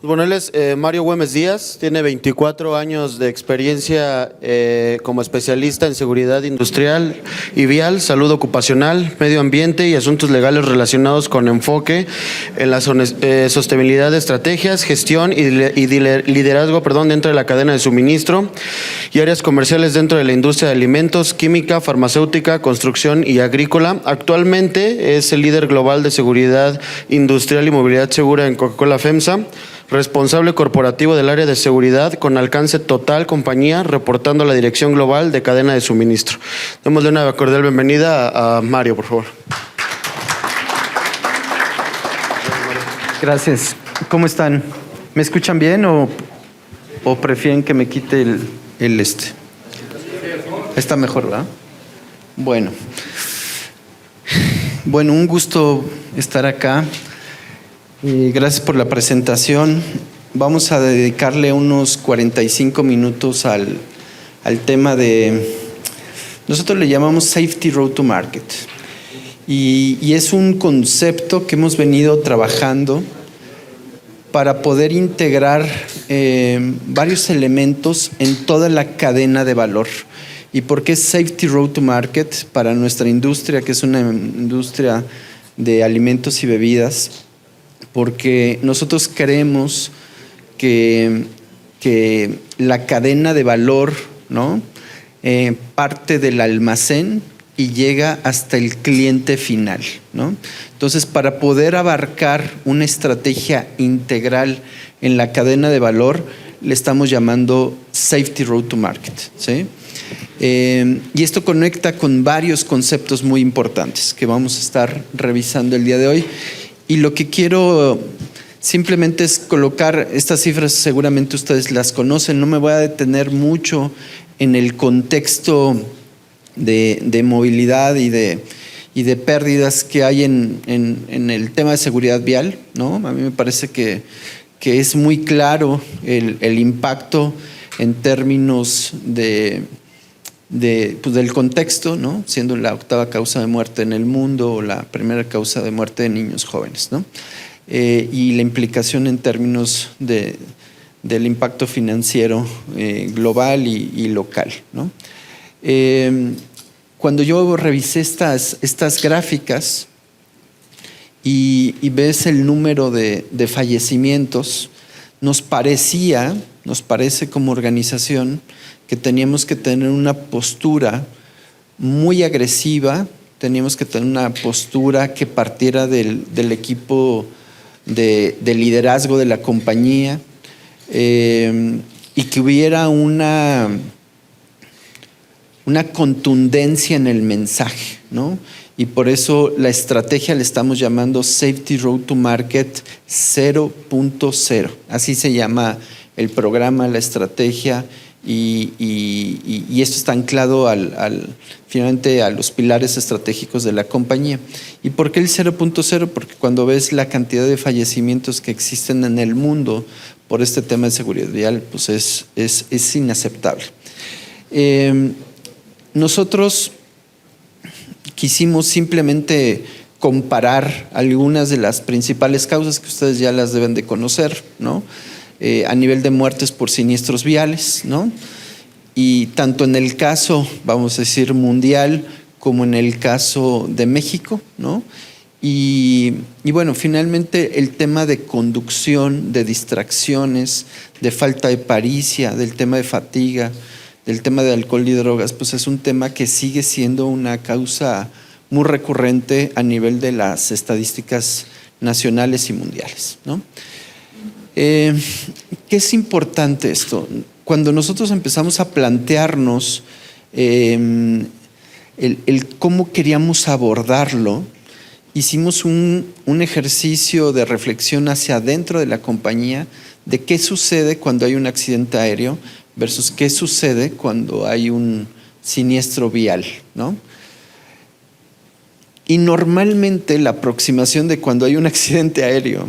Bueno, él es Mario Güemes Díaz, tiene 24 años de experiencia como especialista en seguridad industrial y vial, salud ocupacional, medio ambiente y asuntos legales relacionados con enfoque en la sostenibilidad de estrategias, gestión y liderazgo dentro de la cadena de suministro y áreas comerciales dentro de la industria de alimentos, química, farmacéutica, construcción y agrícola. Actualmente es el líder global de seguridad industrial y movilidad segura en Coca-Cola FEMSA, responsable corporativo del área de seguridad con alcance total compañía, reportando a la Dirección Global de Cadena de Suministro. Démosle una cordial bienvenida a Mario, por favor. Gracias. ¿Cómo están? ¿Me escuchan bien o prefieren que me quite el este? Está mejor, ¿verdad? Bueno, un gusto estar acá. Gracias por la presentación. Vamos a dedicarle unos 45 minutos al tema de, nosotros le llamamos Safety Road to Market. Y es un concepto que hemos venido trabajando para poder integrar varios elementos en toda la cadena de valor. ¿Y por qué Safety Road to Market? Para nuestra industria, que es una industria de alimentos y bebidas, porque nosotros creemos que la cadena de valor, ¿no? Parte del almacén y llega hasta el cliente final, ¿no? Entonces, para poder abarcar una estrategia integral en la cadena de valor, le estamos llamando Safety Road to Market, ¿sí? Y esto conecta con varios conceptos muy importantes que vamos a estar revisando el día de hoy. Y lo que quiero simplemente es colocar estas cifras, seguramente ustedes las conocen, no me voy a detener mucho en el contexto de movilidad y de pérdidas que hay en el tema de seguridad vial, ¿no? A mí me parece que es muy claro el impacto en términos del contexto, ¿no? Siendo la 8ª causa de muerte en el mundo o la primera causa de muerte de niños jóvenes, ¿no? Y la implicación en términos del impacto financiero global y local, ¿no? Cuando yo revisé estas gráficas y ves el número de fallecimientos, nos parece como organización que teníamos que tener una postura muy agresiva, teníamos que tener una postura que partiera del equipo de liderazgo de la compañía y que hubiera una contundencia en el mensaje, ¿no? Y por eso la estrategia le estamos llamando Safety Road to Market 0.0. Así se llama el programa, la estrategia. Y esto está anclado finalmente a los pilares estratégicos de la compañía. ¿Y por qué el 0.0? Porque cuando ves la cantidad de fallecimientos que existen en el mundo por este tema de seguridad vial, pues es inaceptable. Nosotros quisimos simplemente comparar algunas de las principales causas que ustedes ya las deben de conocer, ¿no? A nivel de muertes por siniestros viales, ¿no? Y tanto en el caso, vamos a decir, mundial, como en el caso de México, ¿no? Y bueno, finalmente el tema de conducción, de distracciones, de falta de pericia, del tema de fatiga, del tema de alcohol y drogas, pues es un tema que sigue siendo una causa muy recurrente a nivel de las estadísticas nacionales y mundiales, ¿no? ¿Qué es importante esto? Cuando nosotros empezamos a plantearnos el cómo queríamos abordarlo, hicimos un ejercicio de reflexión hacia adentro de la compañía de qué sucede cuando hay un accidente aéreo versus qué sucede cuando hay un siniestro vial, ¿no? Y normalmente la aproximación de cuando hay un accidente aéreo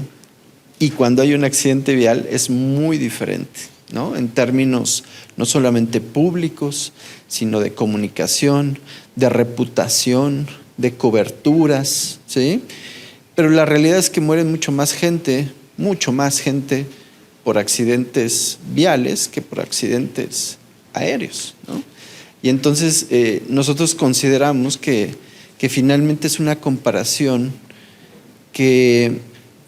y cuando hay un accidente vial es muy diferente, ¿no? En términos no solamente públicos, sino de comunicación, de reputación, de coberturas, ¿sí? Pero la realidad es que muere mucho más gente por accidentes viales que por accidentes aéreos, ¿no? Y entonces nosotros consideramos que finalmente es una comparación que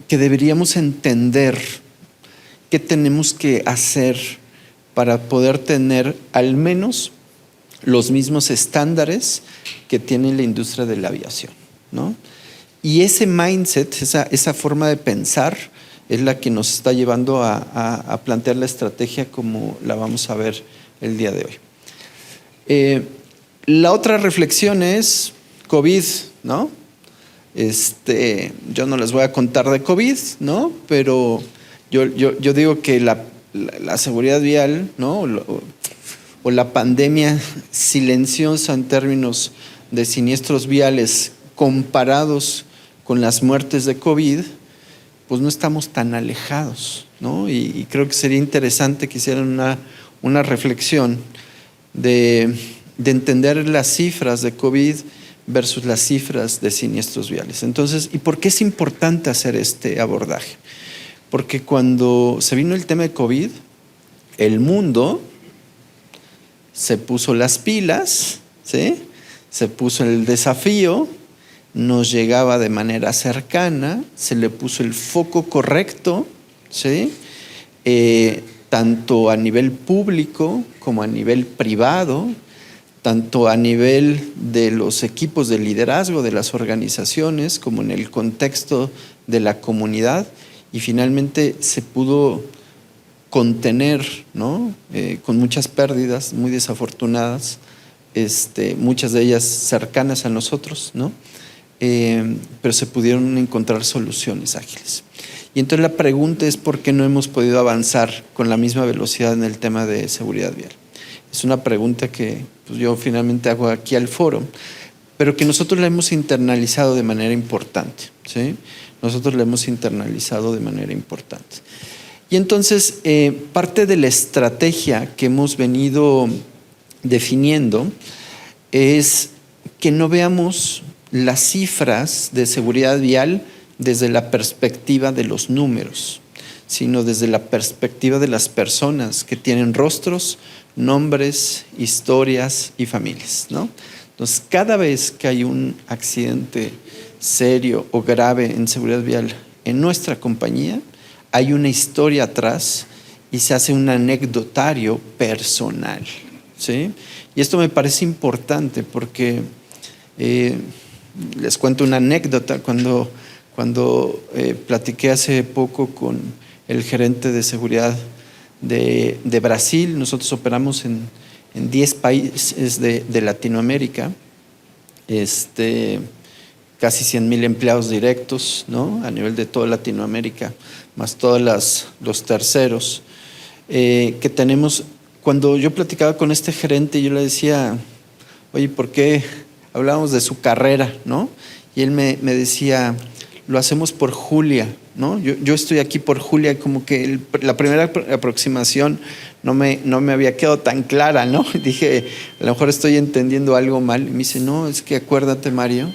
deberíamos entender qué tenemos que hacer para poder tener al menos los mismos estándares que tiene la industria de la aviación, ¿no? Y ese mindset, esa forma de pensar, es la que nos está llevando a plantear la estrategia como la vamos a ver el día de hoy. La otra reflexión es COVID, ¿no? Yo no les voy a contar de COVID, ¿no? Pero yo digo que la seguridad vial, ¿no? O la pandemia silenciosa en términos de siniestros viales comparados con las muertes de COVID, pues no estamos tan alejados, ¿no? Y creo que sería interesante que hicieran una reflexión de entender las cifras de COVID versus las cifras de siniestros viales. Entonces, ¿y por qué es importante hacer este abordaje? Porque cuando se vino el tema de COVID, el mundo se puso las pilas, ¿sí? Se puso el desafío, nos llegaba de manera cercana, se le puso el foco correcto, ¿sí? Tanto a nivel público como a nivel privado, tanto a nivel de los equipos de liderazgo de las organizaciones como en el contexto de la comunidad, y finalmente se pudo contener, ¿no? Con muchas pérdidas muy desafortunadas, muchas de ellas cercanas a nosotros, ¿no? Pero se pudieron encontrar soluciones ágiles. Y entonces la pregunta es ¿por qué no hemos podido avanzar con la misma velocidad en el tema de seguridad vial? Es una pregunta que pues, yo finalmente hago aquí al foro, pero que nosotros la hemos internalizado de manera importante, ¿sí? Nosotros la hemos internalizado de manera importante. Y entonces parte de la estrategia que hemos venido definiendo es que no veamos las cifras de seguridad vial desde la perspectiva de los números, sino desde la perspectiva de las personas que tienen rostros, nombres, historias y familias, ¿no? Entonces, cada vez que hay un accidente serio o grave en seguridad vial en nuestra compañía, hay una historia atrás y se hace un anecdotario personal, ¿sí? Y esto me parece importante porque les cuento una anécdota. Cuando platiqué hace poco con el gerente de seguridad de Brasil, nosotros operamos en 10 países de Latinoamérica, casi 100,000 empleados directos, ¿no? A nivel de toda Latinoamérica, más todos los terceros que tenemos. Cuando yo platicaba con este gerente, yo le decía, oye, ¿por qué hablábamos de su carrera, ¿no? Y él me decía, lo hacemos por Julia, ¿no? Yo estoy aquí por Julia, como que la primera aproximación no me había quedado tan clara, ¿no? Dije, a lo mejor estoy entendiendo algo mal. Y me dice, no, es que acuérdate, Mario,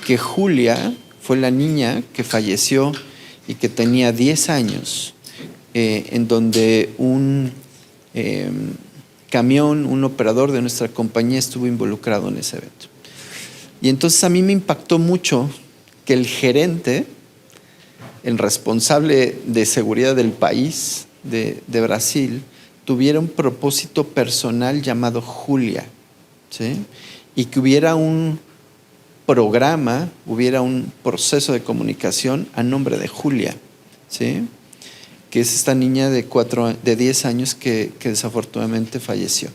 que Julia fue la niña que falleció y que tenía 10 años, en donde un camión, un operador de nuestra compañía estuvo involucrado en ese evento. Y entonces a mí me impactó mucho que el gerente, el responsable de seguridad del país, de Brasil, tuviera un propósito personal llamado Julia, ¿sí? Y que hubiera un programa, hubiera un proceso de comunicación a nombre de Julia, ¿sí? Que es esta niña de 10 años que desafortunadamente falleció.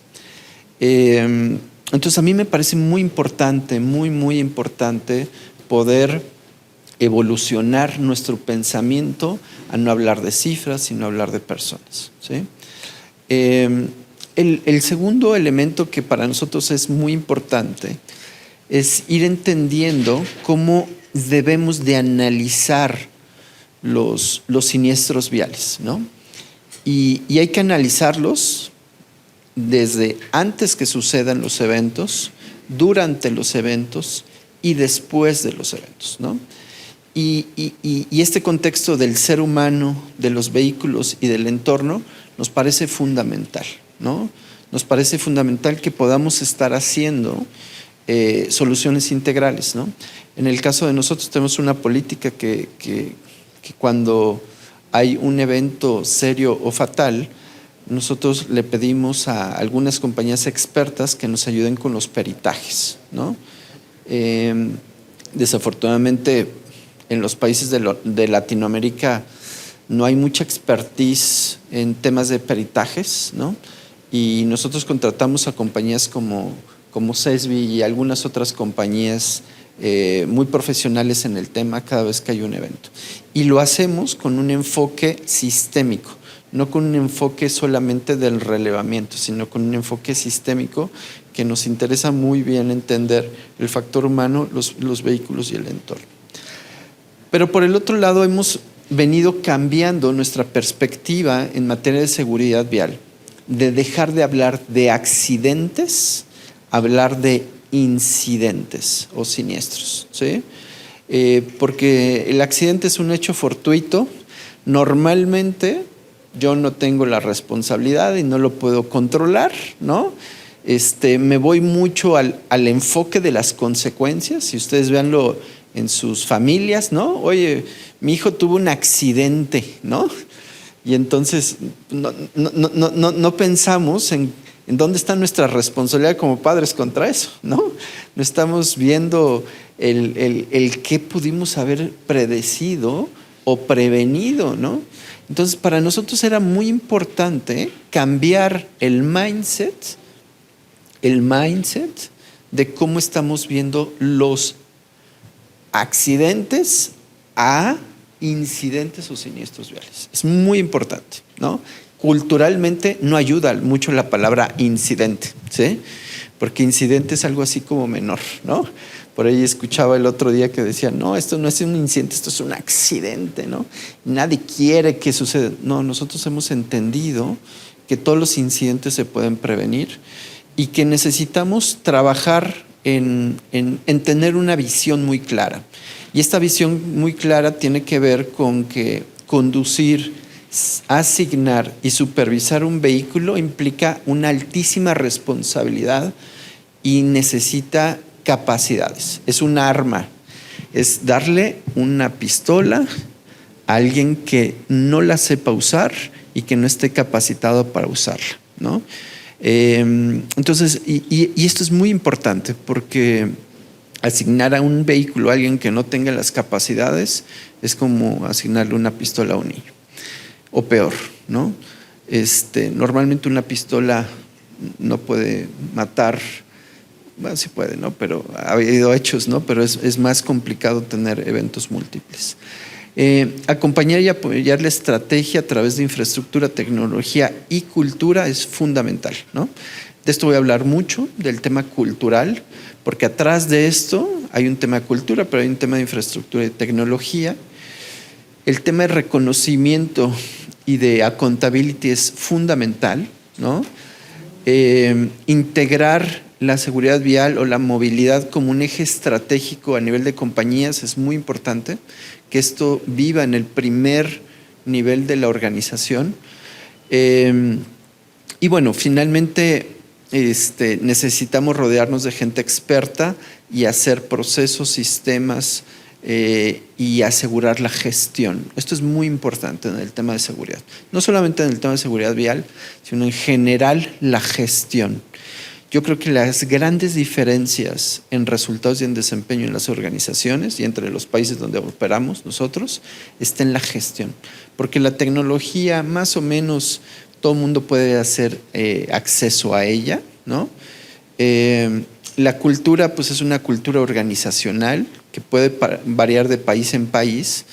Entonces a mí me parece muy importante, muy importante poder evolucionar nuestro pensamiento a no hablar de cifras, sino hablar de personas, ¿sí? El segundo elemento que para nosotros es muy importante es ir entendiendo cómo debemos de analizar los siniestros viales, ¿no? Y hay que analizarlos desde antes que sucedan los eventos, durante los eventos y después de los eventos, ¿no? Y este contexto del ser humano, de los vehículos y del entorno nos parece fundamental, ¿no? Nos parece fundamental que podamos estar haciendo soluciones integrales, ¿no? En el caso de nosotros tenemos una política que cuando hay un evento serio o fatal, nosotros le pedimos a algunas compañías expertas que nos ayuden con los peritajes, ¿no? Desafortunadamente, en los países de Latinoamérica no hay mucha expertise en temas de peritajes, ¿no? Y nosotros contratamos a compañías como CESBI y algunas otras compañías muy profesionales en el tema cada vez que hay un evento. Y lo hacemos con un enfoque sistémico, no con un enfoque solamente del relevamiento, sino con un enfoque sistémico que nos interesa muy bien entender el factor humano, los vehículos y el entorno. Pero por el otro lado hemos venido cambiando nuestra perspectiva en materia de seguridad vial, de dejar de hablar de accidentes, hablar de incidentes o siniestros, ¿sí? Porque el accidente es un hecho fortuito. Normalmente yo no tengo la responsabilidad y no lo puedo controlar, ¿no? Me voy mucho al enfoque de las consecuencias. Si ustedes véanlo en sus familias, ¿no? Oye, mi hijo tuvo un accidente, ¿no? Y entonces no pensamos en dónde está nuestra responsabilidad como padres contra eso, ¿no? No estamos viendo el qué pudimos haber predecido o prevenido, ¿no? Entonces, para nosotros era muy importante cambiar el mindset de cómo estamos viendo los accidentes a incidentes o siniestros viales. Es muy importante, ¿no? Culturalmente no ayuda mucho la palabra incidente, ¿sí? Porque incidente es algo así como menor, ¿no? Por ahí escuchaba el otro día que decían, no, esto no es un incidente, esto es un accidente, ¿no? Nadie quiere que suceda. No, nosotros hemos entendido que todos los incidentes se pueden prevenir y que necesitamos trabajar en tener una visión muy clara. Y esta visión muy clara tiene que ver con que conducir, asignar y supervisar un vehículo implica una altísima responsabilidad y necesita capacidades. Es un arma, es darle una pistola a alguien que no la sepa usar y que no esté capacitado para usarla, ¿no? Entonces, y esto es muy importante porque asignar a un vehículo a alguien que no tenga las capacidades es como asignarle una pistola a un niño, o peor, ¿no? Normalmente una pistola no puede matar. Bueno, sí puede, ¿no? Pero ha habido hechos, ¿no? Pero es más complicado tener eventos múltiples. Acompañar y apoyar la estrategia a través de infraestructura, tecnología y cultura es fundamental, ¿no? De esto voy a hablar mucho, del tema cultural, porque atrás de esto hay un tema de cultura, pero hay un tema de infraestructura y tecnología. El tema de reconocimiento y de accountability es fundamental, ¿no? Integrar la seguridad vial o la movilidad como un eje estratégico a nivel de compañías es muy importante, que esto viva en el primer nivel de la organización. Y bueno, finalmente necesitamos rodearnos de gente experta y hacer procesos, sistemas y asegurar la gestión. Esto es muy importante en el tema de seguridad. No solamente en el tema de seguridad vial, sino en general la gestión. Yo creo que las grandes diferencias en resultados y en desempeño en las organizaciones y entre los países donde operamos nosotros está en la gestión. Porque la tecnología más o menos todo el mundo puede hacer acceso a ella, ¿no? La cultura pues es una cultura organizacional que puede variar de país en país,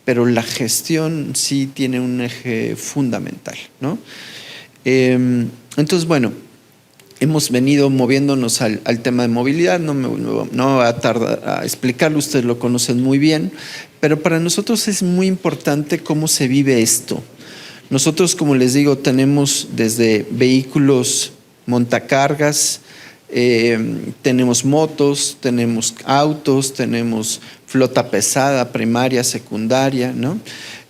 pero la gestión sí tiene un eje fundamental, ¿no? Entonces, bueno, hemos venido moviéndonos al tema de movilidad, no va a tardar a explicarlo, ustedes lo conocen muy bien, pero para nosotros es muy importante cómo se vive esto. Nosotros, como les digo, tenemos desde vehículos montacargas, tenemos motos, tenemos autos, tenemos flota pesada, primaria, secundaria, ¿no?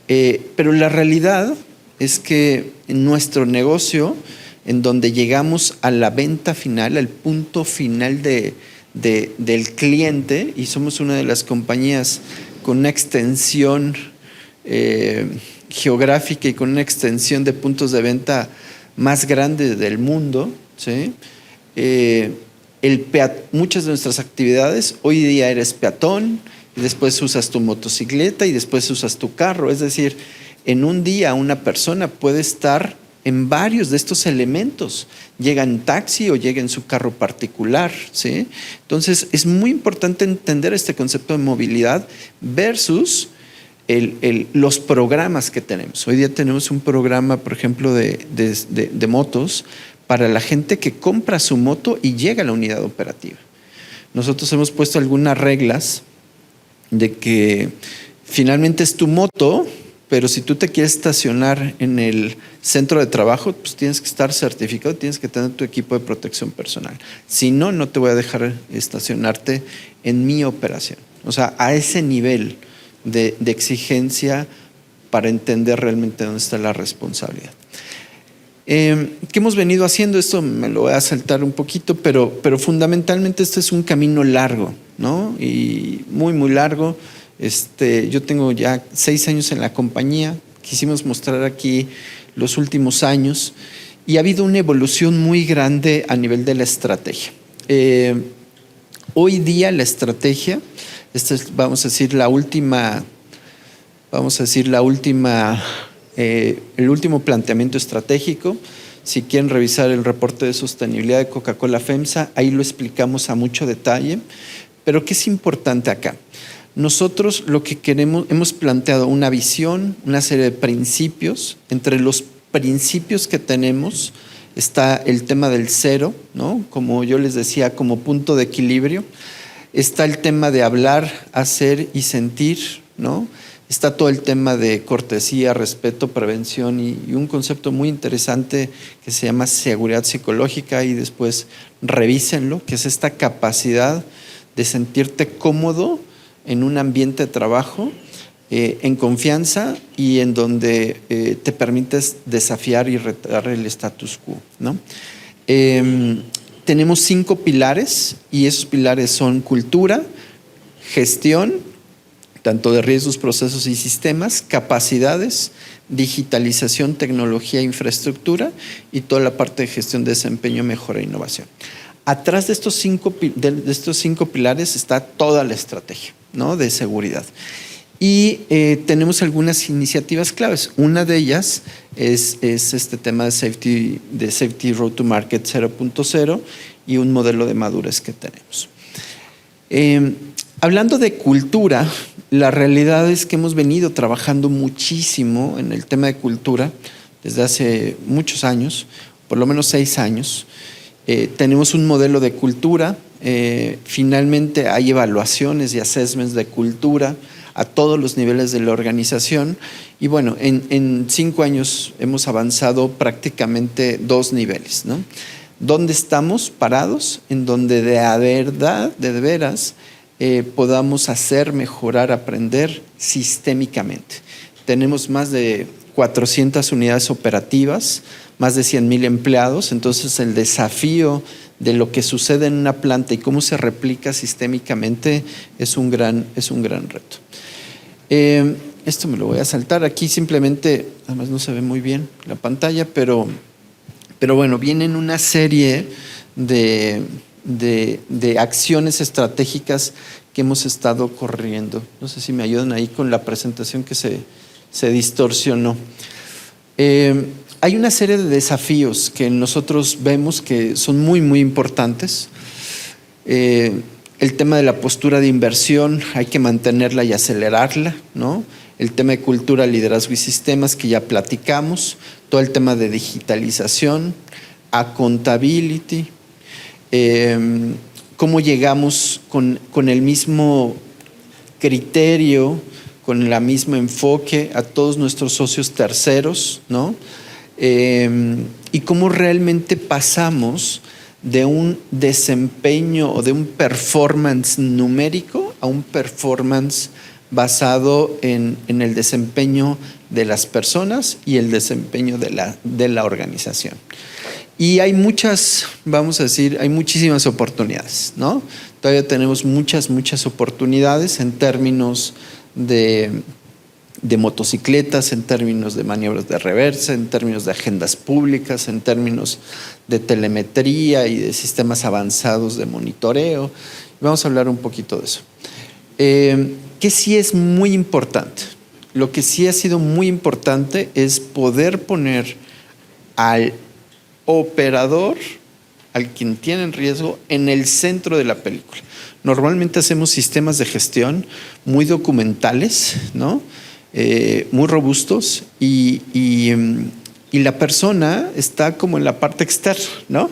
Pero la realidad es que en nuestro negocio, en donde llegamos a la venta final, al punto final del cliente, y somos una de las compañías con una extensión geográfica y con una extensión de puntos de venta más grande del mundo, ¿sí? Muchas de nuestras actividades, hoy día eres peatón, y después usas tu motocicleta y después usas tu carro. Es decir, en un día una persona puede estar en varios de estos elementos. Llega en taxi o llega en su carro particular, ¿sí? Entonces, es muy importante entender este concepto de movilidad versus los programas que tenemos. Hoy día tenemos un programa, por ejemplo, de motos para la gente que compra su moto y llega a la unidad operativa. Nosotros hemos puesto algunas reglas de que finalmente es tu moto, pero si tú te quieres estacionar en el centro de trabajo, pues tienes que estar certificado, tienes que tener tu equipo de protección personal. Si no, no te voy a dejar estacionarte en mi operación. O sea, a ese nivel de exigencia para entender realmente dónde está la responsabilidad. ¿Qué hemos venido haciendo? Esto me lo voy a saltar un poquito, pero fundamentalmente este es un camino largo, ¿no? Y muy, muy largo. Yo tengo ya 6 años en la compañía, quisimos mostrar aquí los últimos años y ha habido una evolución muy grande a nivel de la estrategia. Hoy día la estrategia, esta es, el último planteamiento estratégico. Si quieren revisar el reporte de sostenibilidad de Coca-Cola FEMSA, ahí lo explicamos a mucho detalle. Pero ¿qué es importante acá? Nosotros lo que queremos, hemos planteado una visión, una serie de principios. Entre los principios que tenemos está el tema del cero, ¿no? Como yo les decía, como punto de equilibrio. Está el tema de hablar, hacer y sentir, ¿no? Está todo el tema de cortesía, respeto, prevención y un concepto muy interesante que se llama seguridad psicológica, y después revísenlo, que es esta capacidad de sentirte cómodo en un ambiente de trabajo, en confianza y en donde te permites desafiar y retar el status quo, ¿no? Tenemos 5 pilares y esos pilares son cultura, gestión, tanto de riesgos, procesos y sistemas, capacidades, digitalización, tecnología e infraestructura y toda la parte de gestión de desempeño, mejora e innovación. Atrás de estos 5 pilares está toda la estrategia, ¿no? De seguridad. Y tenemos algunas iniciativas claves. Una de ellas es este tema de Safety Road to Market 0.0 y un modelo de madurez que tenemos. Hablando de cultura, la realidad es que hemos venido trabajando muchísimo en el tema de cultura desde hace muchos años, por lo menos 6 años. Tenemos un modelo de cultura. Finalmente hay evaluaciones y assessments de cultura a todos los niveles de la organización. Y bueno, en 5 años hemos avanzado prácticamente 2 niveles, ¿no? ¿Dónde estamos parados? En donde de veras podamos hacer, mejorar, aprender sistémicamente. Tenemos más de 400 unidades operativas, más de 100,000 empleados. Entonces el desafío de lo que sucede en una planta y cómo se replica sistémicamente es un gran reto. Esto me lo voy a saltar aquí, simplemente, además no se ve muy bien la pantalla, pero bueno, vienen una serie de acciones estratégicas que hemos estado corriendo. No sé si me ayudan ahí con la presentación que se distorsionó. Hay una serie de desafíos que nosotros vemos que son muy, muy importantes. El tema de la postura de inversión, hay que mantenerla y acelerarla, ¿no? El tema de cultura, liderazgo y sistemas que ya platicamos. Todo el tema de digitalización, accountability. Cómo llegamos con el mismo criterio, con el mismo enfoque a todos nuestros socios terceros, ¿no? Y cómo realmente pasamos de un desempeño o de un performance numérico a un performance basado en el desempeño de las personas y el desempeño de la organización. Y hay muchas, vamos a decir, hay muchísimas oportunidades, ¿no? Todavía tenemos muchas oportunidades en términos de motocicletas, en términos de maniobras de reversa, en términos de agendas públicas, en términos de telemetría y de sistemas avanzados de monitoreo. Vamos a hablar un poquito de eso. ¿Qué sí es muy importante? Lo que sí ha sido muy importante es poder poner al operador, al quien tiene en riesgo, en el centro de la película. Normalmente hacemos sistemas de gestión muy documentales, ¿no? Muy robustos y la persona está como en la parte externa, ¿no?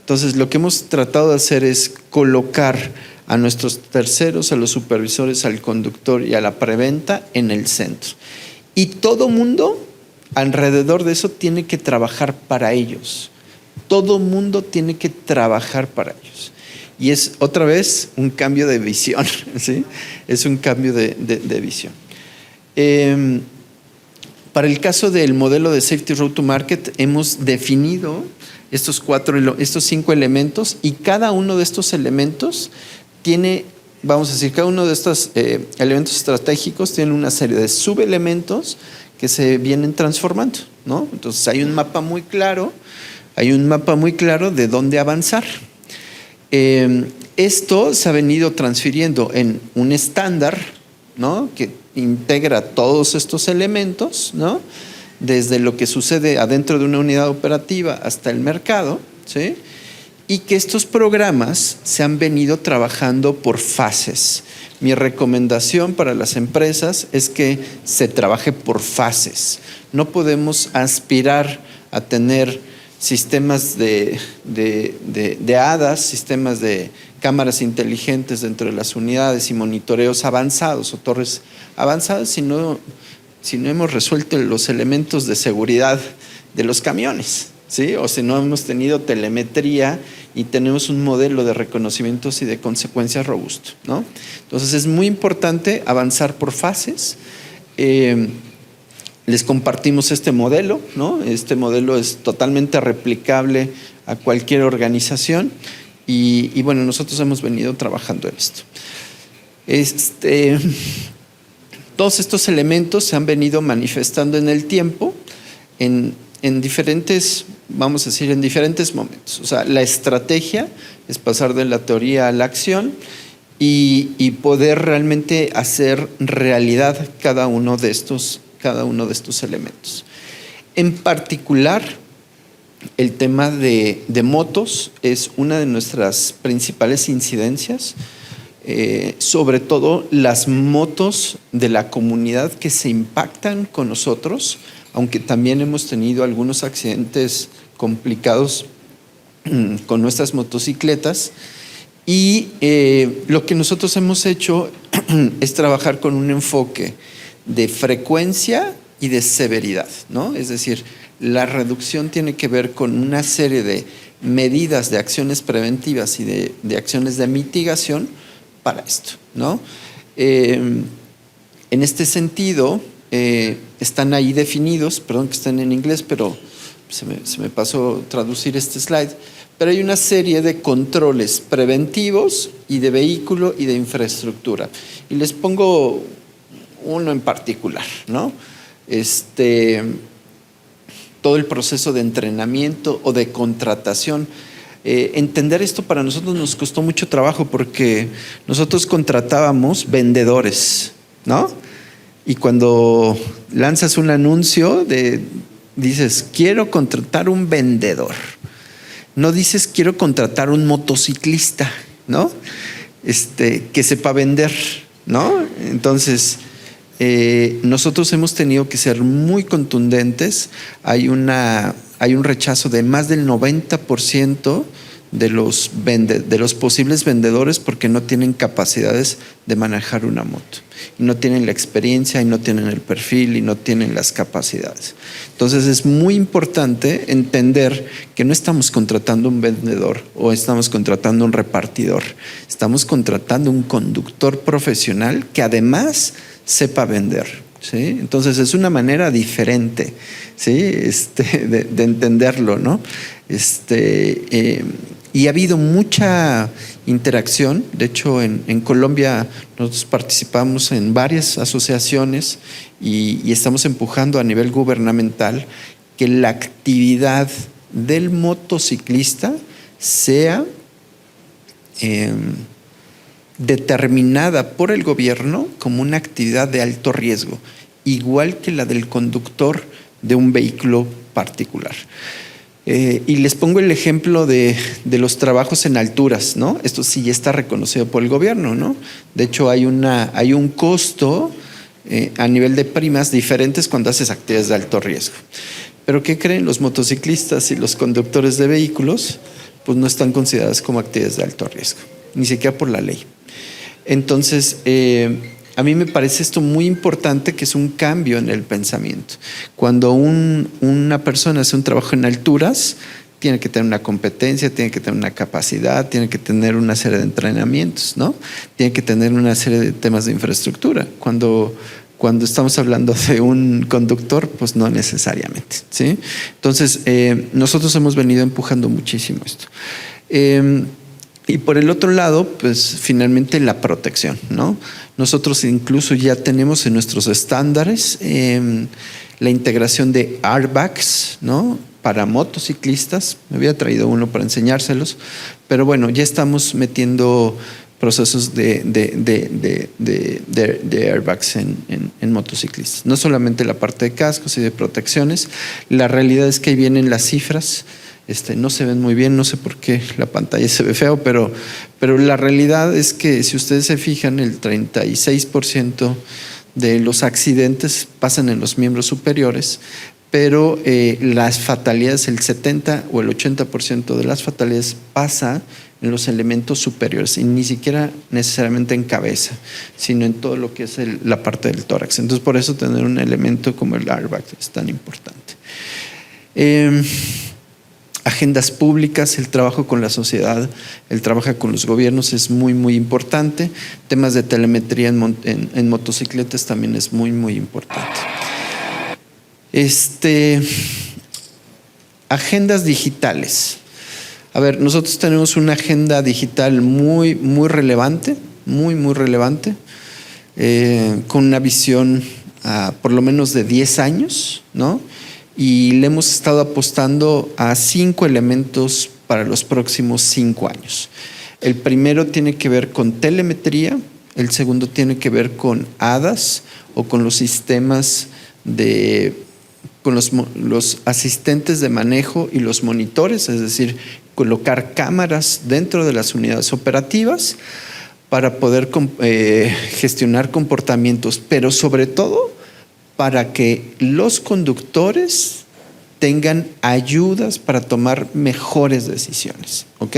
Entonces lo que hemos tratado de hacer es colocar a nuestros terceros, a los supervisores, al conductor y a la preventa en el centro. Y todo mundo alrededor de eso tiene que trabajar para ellos. Todo mundo tiene que trabajar para ellos. Y es otra vez un cambio de visión, ¿sí? Es un cambio de visión. Para el caso del modelo de Safety Road to Market, hemos definido estos 5 elementos y cada uno de estos elementos tiene, vamos a decir, cada uno de estos elementos estratégicos tiene una serie de subelementos que se vienen transformando, ¿no? Entonces hay un mapa muy claro de dónde avanzar. Esto se ha venido transfiriendo en un estándar, ¿no? Que integra todos estos elementos, ¿no? Desde lo que sucede adentro de una unidad operativa hasta el mercado, ¿sí? Y que estos programas se han venido trabajando por fases. Mi recomendación para las empresas es que se trabaje por fases. No podemos aspirar a tener sistemas de HADAS, sistemas de cámaras inteligentes dentro de las unidades y monitoreos avanzados o torres avanzadas si no hemos resuelto los elementos de seguridad de los camiones, ¿sí? O si no hemos tenido telemetría y tenemos un modelo de reconocimientos y de consecuencias robusto, ¿no? Entonces es muy importante avanzar por fases. Les compartimos este modelo, ¿no? Este modelo es totalmente replicable a cualquier organización y bueno, nosotros hemos venido trabajando en esto. Todos estos elementos se han venido manifestando en el tiempo en diferentes, vamos a decir, en diferentes momentos. O sea, la estrategia es pasar de la teoría a la acción y poder realmente hacer realidad cada uno de estos elementos. En particular, el tema de motos es una de nuestras principales incidencias, sobre todo las motos de la comunidad que se impactan con nosotros, aunque también hemos tenido algunos accidentes complicados con nuestras motocicletas. Y lo que nosotros hemos hecho es trabajar con un enfoque de frecuencia y de severidad, ¿no? Es decir, la reducción tiene que ver con una serie de medidas de acciones preventivas y de acciones de mitigación para esto, ¿no? En este sentido, están ahí definidos, perdón que estén en inglés, pero se me pasó traducir este slide, pero hay una serie de controles preventivos y de vehículo y de infraestructura. Y les pongo uno en particular, ¿no? Todo el proceso de entrenamiento o de contratación. Entender esto para nosotros nos costó mucho trabajo porque nosotros contratábamos vendedores, ¿no? Y cuando lanzas un anuncio dices, quiero contratar un vendedor. No dices, quiero contratar un motociclista, ¿no? Que sepa vender, ¿no? Entonces, nosotros hemos tenido que ser muy contundentes. Hay un rechazo de más del 90% de los posibles vendedores porque no tienen capacidades de manejar una moto. Y no tienen la experiencia, y no tienen el perfil, y no tienen las capacidades. Entonces es muy importante entender que no estamos contratando un vendedor o estamos contratando un repartidor. Estamos contratando un conductor profesional que además sepa vender, ¿sí? Entonces es una manera diferente, ¿sí? de entenderlo, ¿no? Y ha habido mucha interacción. De hecho, en Colombia nosotros participamos en varias asociaciones y estamos empujando a nivel gubernamental que la actividad del motociclista sea determinada por el gobierno como una actividad de alto riesgo, igual que la del conductor de un vehículo particular. Y les pongo el ejemplo de los trabajos en alturas, ¿no? Esto sí ya está reconocido por el gobierno, ¿no? De hecho, hay un costo a nivel de primas diferentes cuando haces actividades de alto riesgo. Pero ¿qué creen? Los motociclistas y los conductores de vehículos pues no están consideradas como actividades de alto riesgo, ni siquiera por la ley. Entonces, a mí me parece esto muy importante, que es un cambio en el pensamiento. Cuando una persona hace un trabajo en alturas, tiene que tener una competencia, tiene que tener una capacidad, tiene que tener una serie de entrenamientos, ¿no? Tiene que tener una serie de temas de infraestructura. Cuando estamos hablando de un conductor, pues no necesariamente, ¿sí? Entonces, nosotros hemos venido empujando muchísimo esto. Y por el otro lado, pues finalmente la protección, ¿no? Nosotros incluso ya tenemos en nuestros estándares la integración de airbags, ¿no? Para motociclistas. Me había traído uno para enseñárselos, pero bueno, ya estamos metiendo procesos de airbags en motociclistas. No solamente la parte de cascos y de protecciones. La realidad es que ahí vienen las cifras. No se ven muy bien, no sé por qué la pantalla se ve feo, pero la realidad es que si ustedes se fijan, el 36% de los accidentes pasan en los miembros superiores, pero las fatalidades, el 70 o el 80% de las fatalidades pasa en los elementos superiores y ni siquiera necesariamente en cabeza, sino en todo lo que es la parte del tórax. Entonces, por eso tener un elemento como el airbag es tan importante. Agendas públicas, el trabajo con la sociedad, el trabajo con los gobiernos es muy, muy importante. Temas de telemetría en motocicletas también es muy, muy importante. Agendas digitales. A ver, nosotros tenemos una agenda digital muy, muy relevante, muy, muy relevante, con una visión por lo menos de 10 años, ¿no? Y le hemos estado apostando a 5 elementos para los próximos 5 años. El primero tiene que ver con telemetría, el segundo tiene que ver con ADAS o con los sistemas con los asistentes de manejo y los monitores, es decir, colocar cámaras dentro de las unidades operativas para poder gestionar comportamientos, pero sobre todo para que los conductores tengan ayudas para tomar mejores decisiones, ¿ok?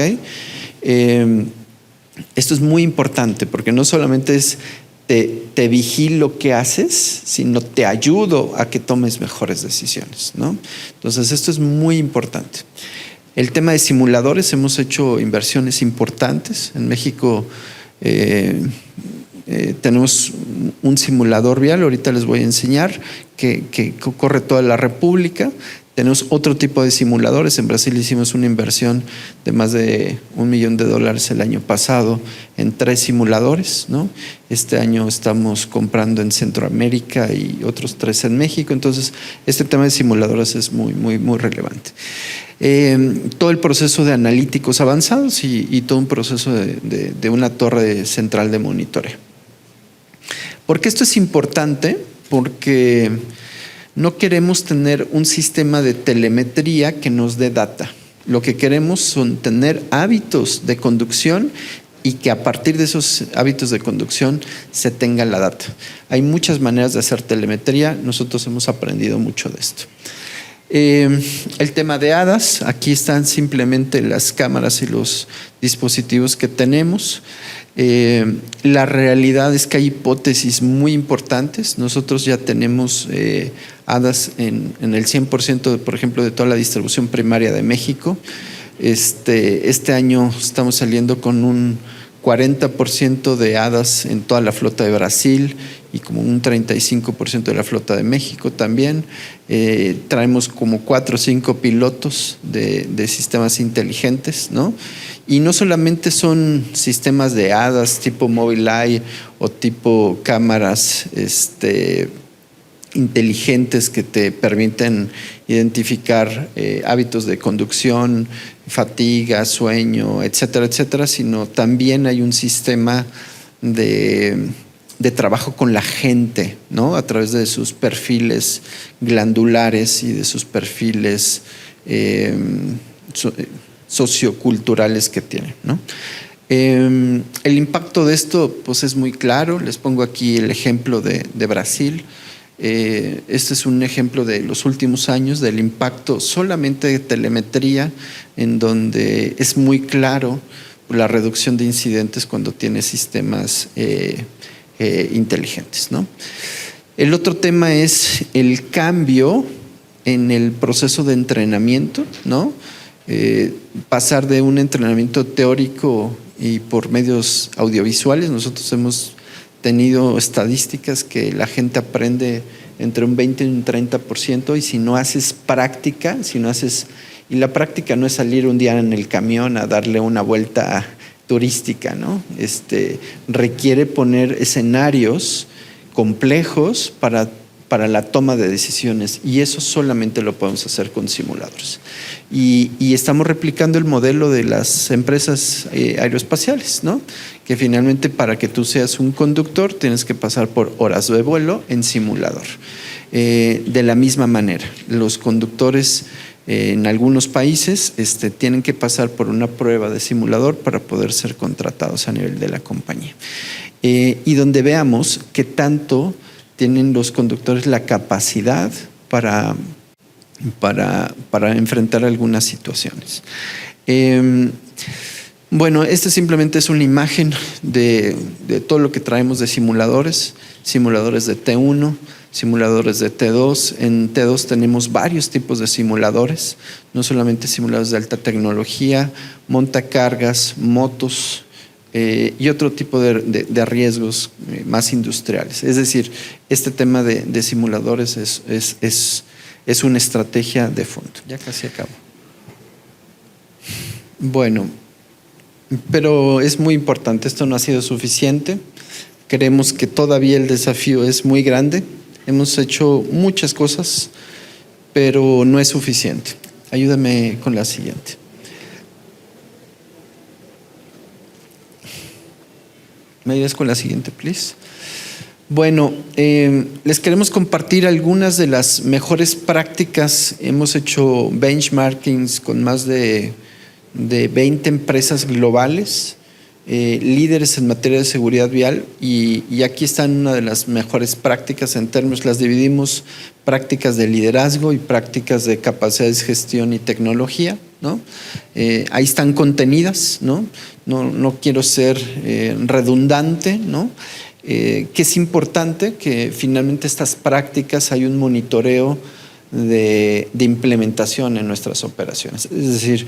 Esto es muy importante porque no solamente es te vigilo qué haces, sino te ayudo a que tomes mejores decisiones, ¿no? Entonces, esto es muy importante. El tema de simuladores, hemos hecho inversiones importantes. En México tenemos un simulador vial, ahorita les voy a enseñar, que corre toda la República. Tenemos otro tipo de simuladores. En Brasil hicimos una inversión de más de $1 millón el año pasado en 3 simuladores, ¿no? Este año estamos comprando en Centroamérica y otros 3 en México. Entonces, este tema de simuladores es muy, muy, muy relevante. Todo el proceso de analíticos avanzados y todo un proceso de una torre central de monitoreo. ¿Por qué esto es importante? Porque no queremos tener un sistema de telemetría que nos dé data. Lo que queremos son tener hábitos de conducción y que a partir de esos hábitos de conducción se tenga la data. Hay muchas maneras de hacer telemetría. Nosotros hemos aprendido mucho de esto. El tema de HADAS, aquí están simplemente las cámaras y los dispositivos que tenemos. La realidad es que hay hipótesis muy importantes. Nosotros ya tenemos HADAS en el 100%, por ejemplo, de toda la distribución primaria de México. Este año estamos saliendo con un 40% de HADAS en toda la flota de Brasil y como un 35% de la flota de México también. Traemos como 4 o 5 pilotos de sistemas inteligentes, ¿no? Y no solamente son sistemas de HADAS tipo Mobileye o tipo cámaras inteligentes que te permiten identificar hábitos de conducción, fatiga, sueño, etcétera, etcétera, sino también hay un sistema de trabajo con la gente, ¿no? A través de sus perfiles glandulares y de sus perfiles socioculturales que tienen, ¿no? El impacto de esto pues es muy claro. Les pongo aquí el ejemplo de Brasil. Este es un ejemplo de los últimos años del impacto solamente de telemetría, en donde es muy claro la reducción de incidentes cuando tiene sistemas inteligentes, ¿no? El otro tema es el cambio en el proceso de entrenamiento, ¿no? Pasar de un entrenamiento teórico y por medios audiovisuales. Nosotros hemos tenido estadísticas que la gente aprende entre un 20 y un 30%, y si no haces práctica, y la práctica no es salir un día en el camión a darle una vuelta turística, ¿no? Requiere poner escenarios complejos para la toma de decisiones, y eso solamente lo podemos hacer con simuladores. Y estamos replicando el modelo de las empresas aeroespaciales, ¿no? Que finalmente para que tú seas un conductor tienes que pasar por horas de vuelo en simulador. De la misma manera, los conductores en algunos países tienen que pasar por una prueba de simulador para poder ser contratados a nivel de la compañía. Y donde veamos qué tanto tienen los conductores la capacidad para enfrentar algunas situaciones. Bueno, simplemente es una imagen de todo lo que traemos de simuladores de T1, simuladores de T2. En T2 tenemos varios tipos de simuladores, no solamente simuladores de alta tecnología, montacargas, motos, y otro tipo de riesgos más industriales. Es decir, este tema de simuladores es una estrategia de fondo. Ya casi acabo. Bueno, pero es muy importante, esto no ha sido suficiente. Creemos que todavía el desafío es muy grande. Hemos hecho muchas cosas, pero no es suficiente. Ayúdame con la siguiente. ¿Me ayudas con la siguiente, please? Bueno, les queremos compartir algunas de las mejores prácticas. Hemos hecho benchmarkings con más de 20 empresas globales, líderes en materia de seguridad vial, y aquí están una de las mejores prácticas en términos. Las dividimos: prácticas de liderazgo y prácticas de capacidades, gestión y tecnología, ¿no? Ahí están contenidas, ¿no? No quiero ser redundante, ¿no? Que es importante que finalmente estas prácticas hay un monitoreo de implementación en nuestras operaciones. Es decir,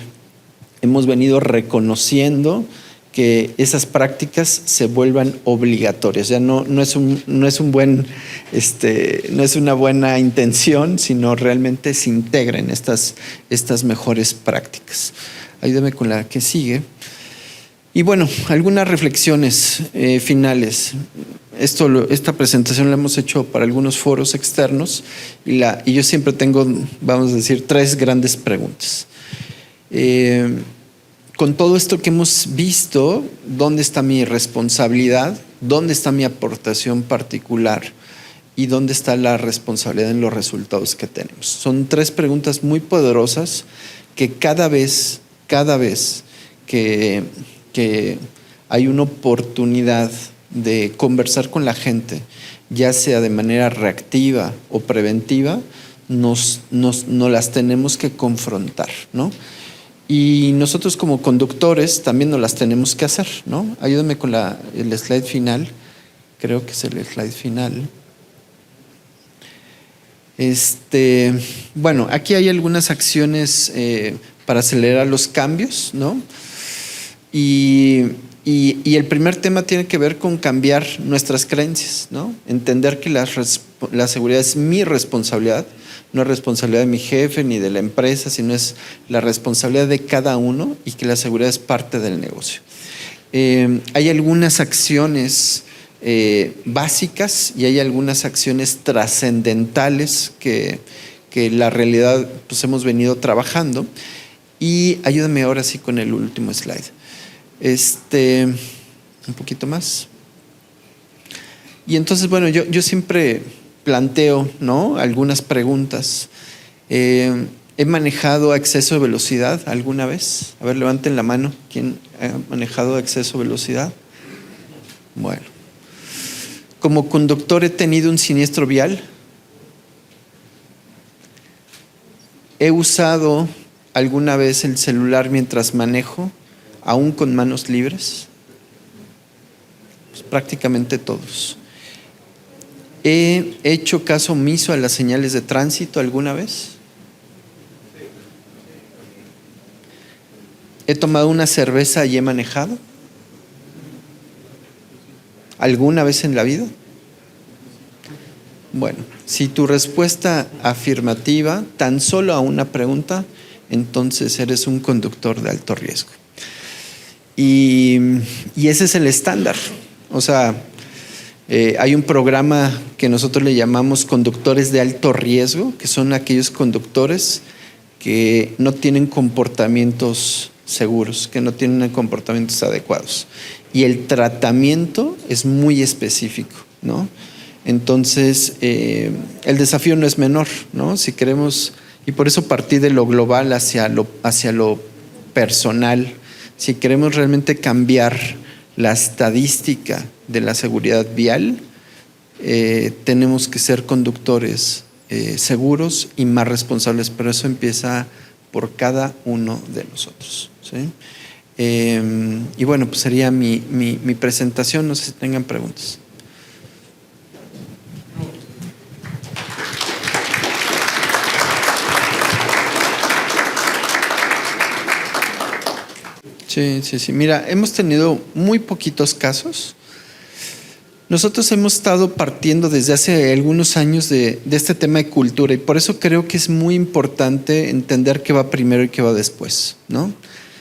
hemos venido reconociendo que esas prácticas se vuelvan obligatorias. Ya no es una buena intención, sino realmente se integren estas mejores prácticas. Ayúdame con la que sigue. Y bueno, algunas reflexiones finales. Esta presentación la hemos hecho para algunos foros externos, y yo siempre tengo, vamos a decir, 3 grandes preguntas. Con todo esto que hemos visto, ¿dónde está mi responsabilidad? ¿Dónde está mi aportación particular? ¿Y dónde está la responsabilidad en los resultados que tenemos? Son 3 preguntas muy poderosas que cada vez que hay una oportunidad de conversar con la gente, ya sea de manera reactiva o preventiva, nos las tenemos que confrontar, ¿no? Y nosotros como conductores también nos las tenemos que hacer, ¿no? Ayúdame con el slide final, creo que es el slide final. Bueno, aquí hay algunas acciones para acelerar los cambios, ¿no? Y el primer tema tiene que ver con cambiar nuestras creencias, ¿no? Entender que la seguridad es mi responsabilidad, no es responsabilidad de mi jefe ni de la empresa, sino es la responsabilidad de cada uno y que la seguridad es parte del negocio. Hay algunas acciones básicas y hay algunas acciones trascendentales que la realidad pues hemos venido trabajando. Y ayúdame ahora sí con el último slide. Un poquito más. Y entonces, bueno, yo siempre planteo, ¿no?, algunas preguntas. ¿He manejado a exceso de velocidad alguna vez? A ver, levanten la mano. ¿Quién ha manejado a exceso de velocidad? Bueno. ¿Como conductor he tenido un siniestro vial? ¿He usado alguna vez el celular mientras manejo, aún con manos libres? Pues prácticamente todos. ¿He hecho caso omiso a las señales de tránsito alguna vez? ¿He tomado una cerveza y he manejado? ¿Alguna vez en la vida? Bueno, si tu respuesta afirmativa tan solo a una pregunta, entonces eres un conductor de alto riesgo. Y ese es el estándar. O sea, hay un programa que nosotros le llamamos conductores de alto riesgo, que son aquellos conductores que no tienen comportamientos seguros, que no tienen comportamientos adecuados. Y el tratamiento es muy específico, ¿no? Entonces, el desafío no es menor, ¿no? Si queremos, y por eso partí de lo global hacia lo personal. Si queremos realmente cambiar la estadística de la seguridad vial, tenemos que ser conductores seguros y más responsables, pero eso empieza por cada uno de nosotros, ¿sí? Y bueno, pues sería mi presentación. No sé si tengan preguntas. Sí. Mira, hemos tenido muy poquitos casos. Nosotros hemos estado partiendo desde hace algunos años de este tema de cultura, y por eso creo que es muy importante entender qué va primero y qué va después, ¿no?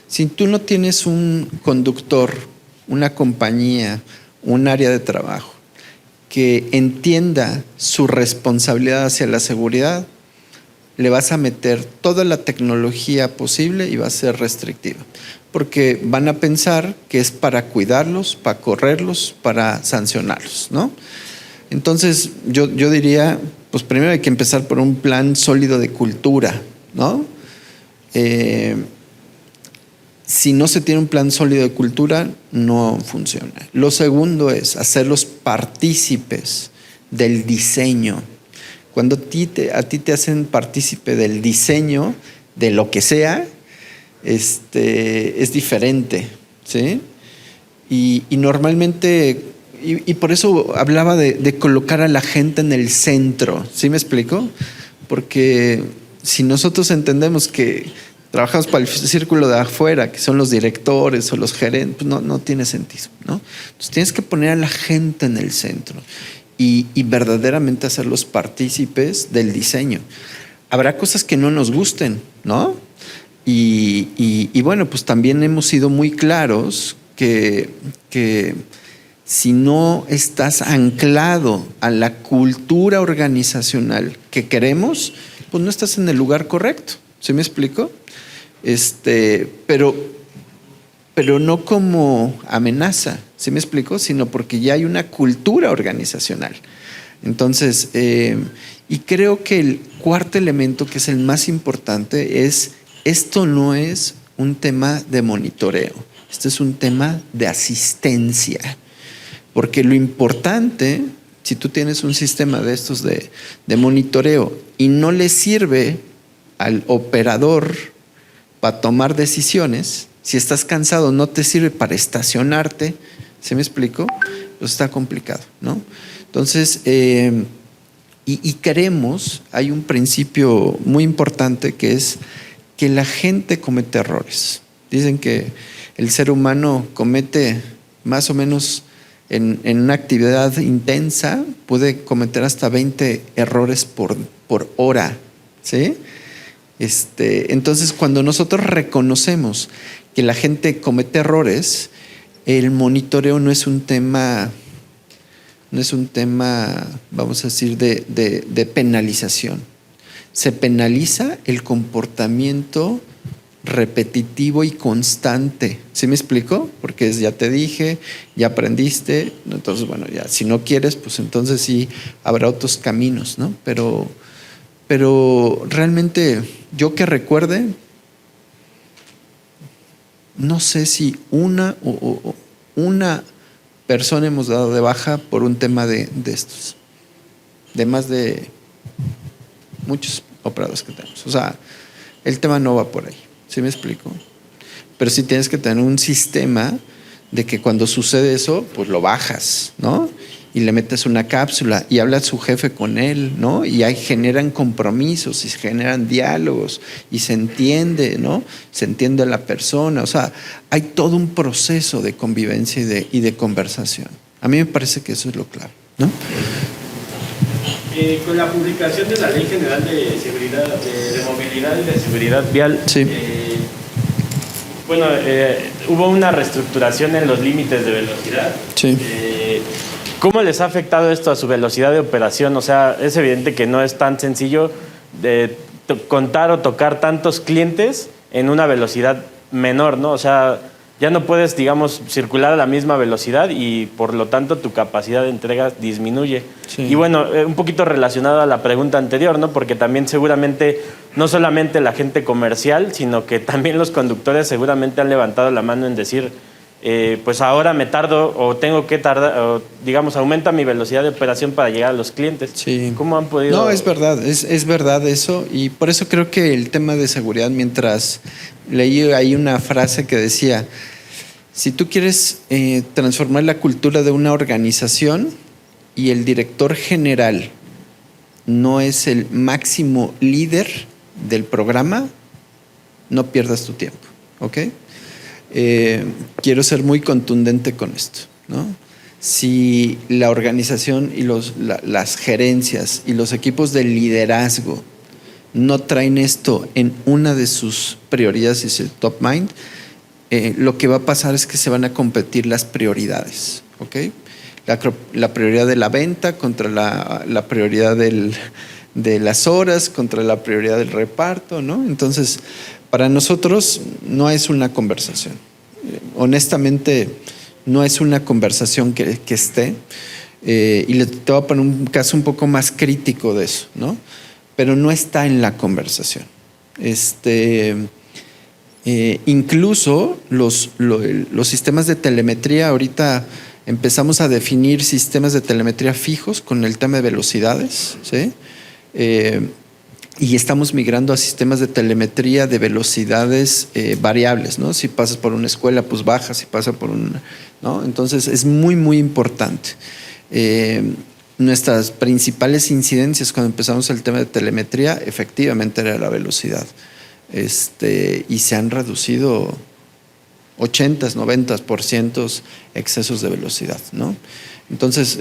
Si tú no tienes un conductor, una compañía, un área de trabajo que entienda su responsabilidad hacia la seguridad, le vas a meter toda la tecnología posible y va a ser restrictiva, porque van a pensar que es para cuidarlos, para correrlos, para sancionarlos, ¿no? Entonces, yo diría, pues primero hay que empezar por un plan sólido de cultura, ¿no? Si no se tiene un plan sólido de cultura, no funciona. Lo segundo es hacerlos partícipes del diseño. Cuando a ti te hacen partícipe del diseño de lo que sea, es diferente, ¿sí? Y normalmente, y por eso hablaba de colocar a la gente en el centro, ¿sí me explico? Porque si nosotros entendemos que trabajamos para el círculo de afuera, que son los directores o los gerentes, pues no tiene sentido, ¿no? Entonces tienes que poner a la gente en el centro y verdaderamente hacerlos partícipes del diseño. Habrá cosas que no nos gusten, ¿no? Y bueno, pues también hemos sido muy claros que si no estás anclado a la cultura organizacional que queremos, pues no estás en el lugar correcto. ¿Sí me explico? Pero no como amenaza, ¿sí me explico? Sino porque ya hay una cultura organizacional. Entonces, y creo que el cuarto elemento, que es el más importante, es: esto no es un tema de monitoreo, esto es un tema de asistencia. Porque lo importante, si tú tienes un sistema de estos de monitoreo y no le sirve al operador para tomar decisiones, si estás cansado no te sirve para estacionarte, ¿sí me explico? Pues está complicado, ¿no? Entonces, y queremos, hay un principio muy importante que es que la gente comete errores. Dicen que el ser humano comete más o menos en una actividad intensa, puede cometer hasta 20 errores por hora, ¿sí? Entonces, cuando nosotros reconocemos que la gente comete errores, el monitoreo no es un tema, vamos a decir, de penalización. Se penaliza el comportamiento repetitivo y constante. ¿Sí me explico? Porque ya te dije, ya aprendiste, entonces bueno, ya si no quieres, pues entonces sí habrá otros caminos, ¿no? Pero realmente yo que recuerde, no sé si una persona hemos dado de baja por un tema de estos, de más de muchos operadores que tenemos. O sea, el tema no va por ahí, ¿sí me explico? Pero sí tienes que tener un sistema de que cuando sucede eso, pues lo bajas, ¿no? Y le metes una cápsula y habla su jefe con él, ¿no? Y ahí generan compromisos y se generan diálogos y se entiende, ¿no? Se entiende a la persona. O sea, hay todo un proceso de convivencia y de conversación. A mí me parece que eso es lo clave, ¿no? Con la publicación de la Ley General de Seguridad, de Movilidad y de Seguridad Vial, sí. Hubo una reestructuración en los límites de velocidad. Sí. ¿Cómo les ha afectado esto a su velocidad de operación? O sea, es evidente que no es tan sencillo de contar o tocar tantos clientes en una velocidad menor, ¿no? O sea, ya no puedes, digamos, circular a la misma velocidad y por lo tanto tu capacidad de entrega disminuye. Sí. Y bueno, un poquito relacionado a la pregunta anterior, ¿no? Porque también seguramente, no solamente la gente comercial, sino que también los conductores seguramente han levantado la mano en decir, pues ahora me tardo o tengo que tardar, o digamos, aumenta mi velocidad de operación para llegar a los clientes. Sí. ¿Cómo han podido...? No, es verdad, es verdad eso, y por eso creo que el tema de seguridad, mientras leí ahí una frase que decía, si tú quieres transformar la cultura de una organización y el director general no es el máximo líder del programa, no pierdas tu tiempo, ¿ok? Quiero ser muy contundente con esto, ¿no? Si la organización y las gerencias y los equipos de liderazgo no traen esto en una de sus prioridades, es el top mind, lo que va a pasar es que se van a competir las prioridades, ¿ok? La prioridad de la venta contra la prioridad de las horas, contra la prioridad del reparto, ¿no? Entonces, para nosotros no es una conversación. Honestamente, no es una conversación que esté. Y te voy a poner un caso un poco más crítico de eso, ¿no? Pero no está en la conversación. Incluso los sistemas de telemetría, ahorita empezamos a definir sistemas de telemetría fijos con el tema de velocidades, ¿sí? Y estamos migrando a sistemas de telemetría de velocidades variables, ¿no? Si pasas por una escuela, pues bajas, si pasas por una, ¿no? Entonces es muy, muy importante. Nuestras principales incidencias cuando empezamos el tema de telemetría, efectivamente era la velocidad. Y se han reducido 80%, 90% excesos de velocidad, ¿no? Entonces,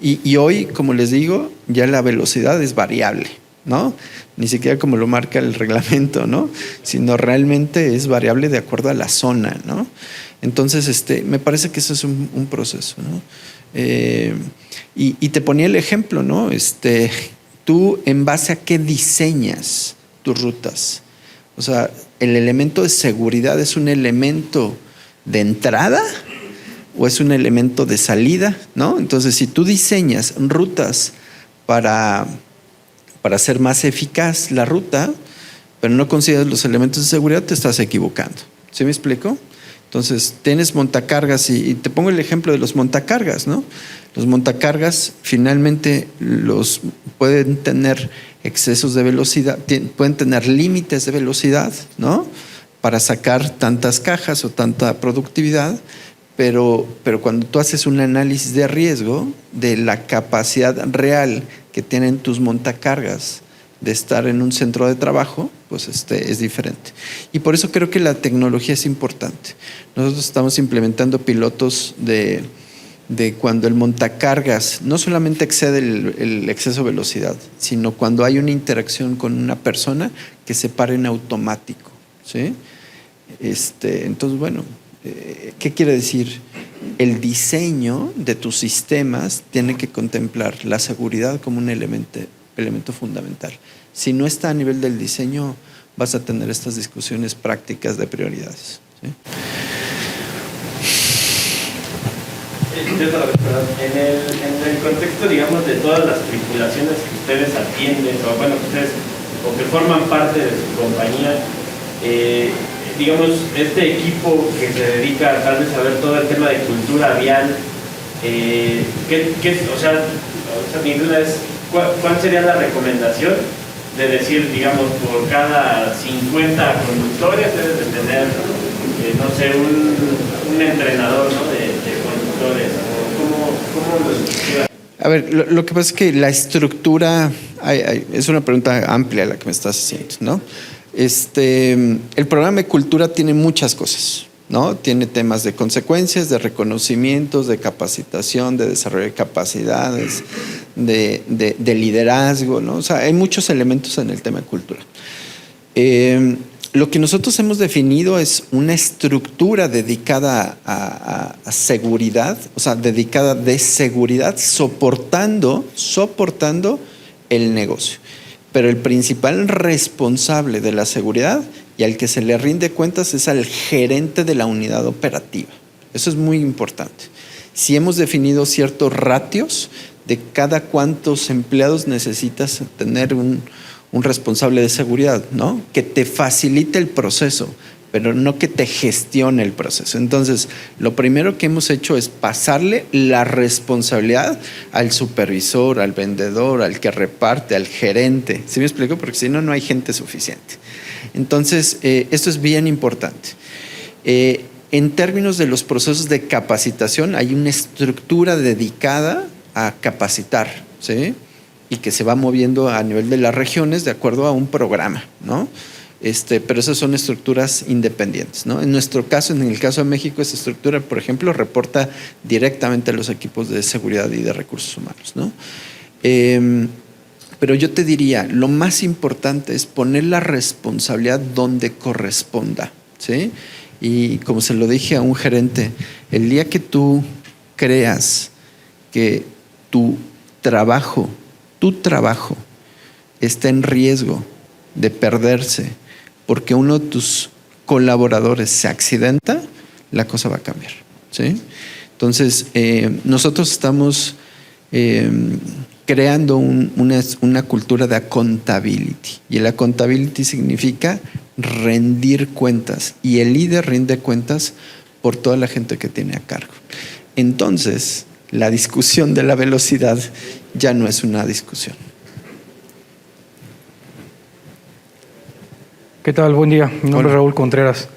y hoy, como les digo, ya la velocidad es variable, ¿no? Ni siquiera como lo marca el reglamento, ¿no? Sino realmente es variable de acuerdo a la zona, ¿no? Entonces, me parece que eso es un proceso, ¿no? Y te ponía el ejemplo, ¿no? Tú en base a qué diseñas tus rutas. O sea, el elemento de seguridad es un elemento de entrada o es un elemento de salida, ¿no? Entonces, si tú diseñas rutas para hacer más eficaz la ruta, pero no consideras los elementos de seguridad, te estás equivocando. ¿Sí me explico? Entonces, tienes montacargas y te pongo el ejemplo de los montacargas, ¿no? Los montacargas finalmente pueden tener excesos de velocidad, pueden tener límites de velocidad, ¿no? Para sacar tantas cajas o tanta productividad, pero cuando tú haces un análisis de riesgo de la capacidad real que tienen tus montacargas de estar en un centro de trabajo, pues es diferente. Y por eso creo que la tecnología es importante. Nosotros estamos implementando pilotos de cuando el montacargas no solamente excede el exceso de velocidad, sino cuando hay una interacción con una persona que se para en automático, ¿sí? Entonces, bueno, ¿qué quiere decir? El diseño de tus sistemas tiene que contemplar la seguridad como un elemento fundamental. Si no está a nivel del diseño, vas a tener estas discusiones prácticas de prioridades, ¿sí? En el contexto, digamos, de todas las tripulaciones que ustedes atienden, o que forman parte de su compañía, digamos, este equipo que se dedica tal vez a ver todo el tema de cultura vial, mi duda es, ¿cuál sería la recomendación de decir, digamos, por cada 50 conductores debes de tener, no sé, un entrenador, ¿no? de conductores? ¿Cómo lo estructura? A ver, lo que pasa es que la estructura, es una pregunta amplia la que me estás haciendo, ¿no? El programa de cultura tiene muchas cosas, ¿no? Tiene temas de consecuencias, de reconocimientos, de capacitación, de desarrollo de capacidades, de liderazgo, ¿no? O sea, hay muchos elementos en el tema de cultura. Lo que nosotros hemos definido es una estructura dedicada a seguridad, o sea, dedicada de seguridad, soportando el negocio. Pero el principal responsable de la seguridad y al que se le rinde cuentas es al gerente de la unidad operativa. Eso es muy importante. Si hemos definido ciertos ratios de cada cuántos empleados necesitas tener un responsable de seguridad, ¿no? Que te facilite el proceso, pero no que te gestione el proceso. Entonces, lo primero que hemos hecho es pasarle la responsabilidad al supervisor, al vendedor, al que reparte, al gerente. ¿Sí me explico? Porque si no, no hay gente suficiente. Entonces, esto es bien importante. En términos de los procesos de capacitación, hay una estructura dedicada a capacitar, ¿sí? Y que se va moviendo a nivel de las regiones de acuerdo a un programa, ¿no? Pero esas son estructuras independientes, ¿no? En nuestro caso, en el caso de México, esa estructura, por ejemplo, reporta directamente a los equipos de seguridad y de recursos humanos, ¿no? Pero yo te diría, lo más importante es poner la responsabilidad donde corresponda, ¿sí? Y como se lo dije a un gerente, el día que tú creas que tu trabajo está en riesgo de perderse porque uno de tus colaboradores se accidenta, la cosa va a cambiar, ¿sí? Entonces, nosotros estamos creando una cultura de accountability, y el accountability significa rendir cuentas, y el líder rinde cuentas por toda la gente que tiene a cargo. Entonces, la discusión de la velocidad ya no es una discusión. ¿Qué tal? Buen día. Mi nombre es Raúl Contreras.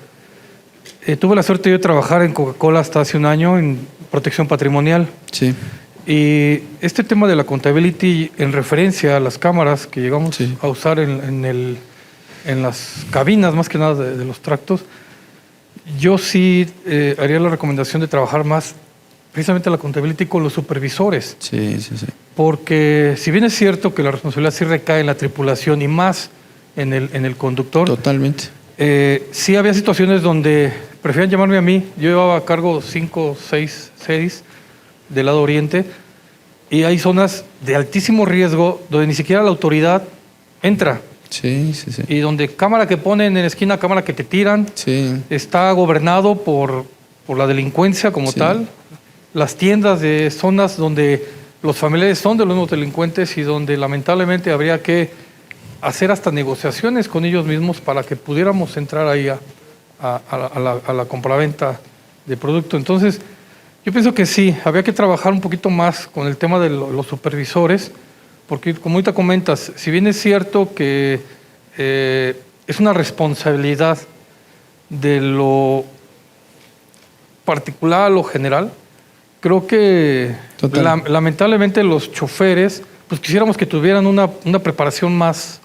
Tuve la suerte de trabajar en Coca-Cola hasta hace un año en protección patrimonial. Sí. Y este tema de la accountability en referencia a las cámaras que llegamos a usar en las cabinas, más que nada de los tractos, yo sí haría la recomendación de trabajar más precisamente la accountability con los supervisores. Sí. Porque si bien es cierto que la responsabilidad sí recae en la tripulación y más en el conductor. Totalmente. Sí había situaciones donde preferían llamarme a mí. Yo llevaba a cargo 5 o 6 series del lado oriente y hay zonas de altísimo riesgo donde ni siquiera la autoridad entra. Sí. Y donde cámara que ponen en la esquina, cámara que te tiran, está gobernado por la delincuencia como tal. Las tiendas de zonas donde los familiares son de los mismos delincuentes y donde lamentablemente habría que hacer hasta negociaciones con ellos mismos para que pudiéramos entrar ahí a la compraventa de producto. Entonces, Yo pienso que sí, había que trabajar un poquito más con el tema de los supervisores, porque como ahorita comentas, si bien es cierto que es una responsabilidad de lo particular a lo general, creo que lamentablemente los choferes, pues quisiéramos que tuvieran una preparación más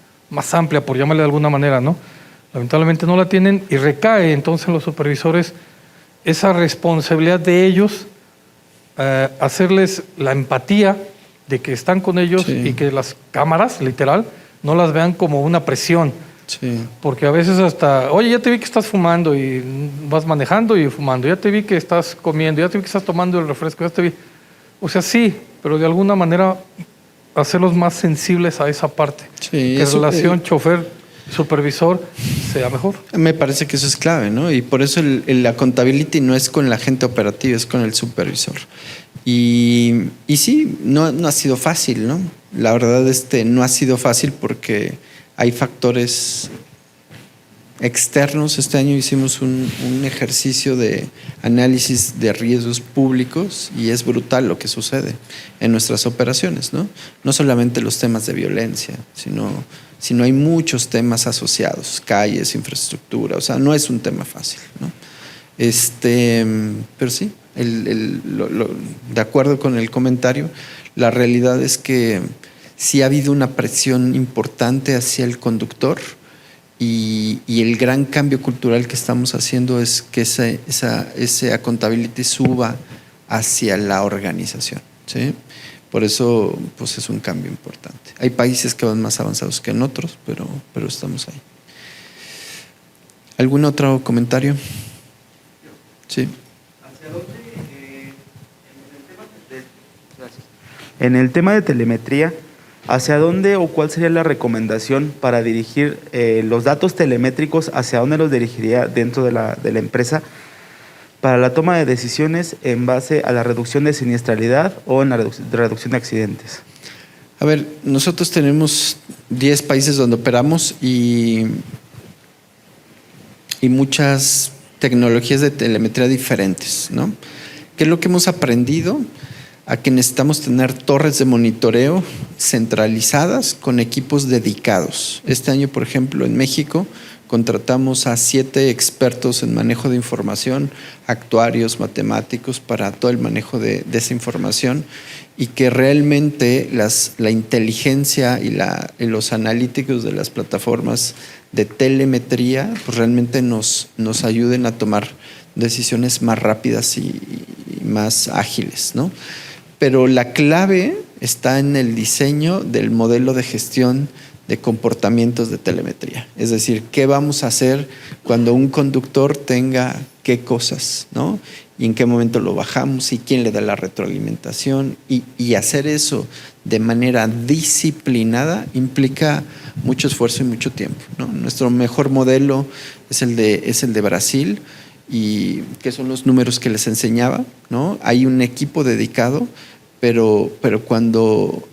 amplia, por llamarle de alguna manera, ¿no? Lamentablemente no la tienen y recae entonces en los supervisores esa responsabilidad de ellos, hacerles la empatía de que están con ellos y que las cámaras, literal, no las vean como una presión. Sí. Porque a veces hasta, oye, ya te vi que estás fumando y vas manejando y fumando, ya te vi que estás comiendo, ya te vi que estás tomando el refresco, ya te vi. O sea, sí, pero de alguna manera hacerlos más sensibles a esa parte. Sí, que la relación chofer-supervisor sea mejor. Me parece que eso es clave, ¿no? Y por eso la accountability no es con la gente operativa, es con el supervisor. Y sí, no ha sido fácil, ¿no? La verdad, no ha sido fácil porque hay factores externos. Este año hicimos un ejercicio de análisis de riesgos públicos y es brutal lo que sucede en nuestras operaciones, ¿no? No solamente los temas de violencia, sino hay muchos temas asociados, calles, infraestructura, o sea, no es un tema fácil, ¿no? Pero sí, de acuerdo con el comentario, la realidad es que sí ha habido una presión importante hacia el conductor y el gran cambio cultural que estamos haciendo es que ese accountability suba hacia la organización, ¿sí? Por eso, pues es un cambio importante. Hay países que van más avanzados que en otros, pero estamos ahí. ¿Algún otro comentario? Sí. En el tema de telemetría, ¿hacia dónde o cuál sería la recomendación para dirigir los datos telemétricos? ¿Hacia dónde los dirigiría dentro de la empresa para la toma de decisiones en base a la reducción de siniestralidad o en la reducción de accidentes? A ver, nosotros tenemos 10 países donde operamos y muchas tecnologías de telemetría diferentes, ¿no? ¿Qué es lo que hemos aprendido? A que necesitamos tener torres de monitoreo centralizadas con equipos dedicados. Este año, por ejemplo, en México contratamos a 7 expertos en manejo de información, actuarios, matemáticos, para todo el manejo de esa información y que realmente la inteligencia y los analíticos de las plataformas de telemetría pues realmente nos ayuden a tomar decisiones más rápidas y más ágiles, ¿no? Pero la clave está en el diseño del modelo de gestión de comportamientos de telemetría. Es decir, ¿qué vamos a hacer cuando un conductor tenga qué cosas, ¿no? Y en qué momento lo bajamos y quién le da la retroalimentación. Y hacer eso de manera disciplinada implica mucho esfuerzo y mucho tiempo, ¿no? Nuestro mejor modelo es el de Brasil, y que son los números que les enseñaba, ¿no? Hay un equipo dedicado, pero cuando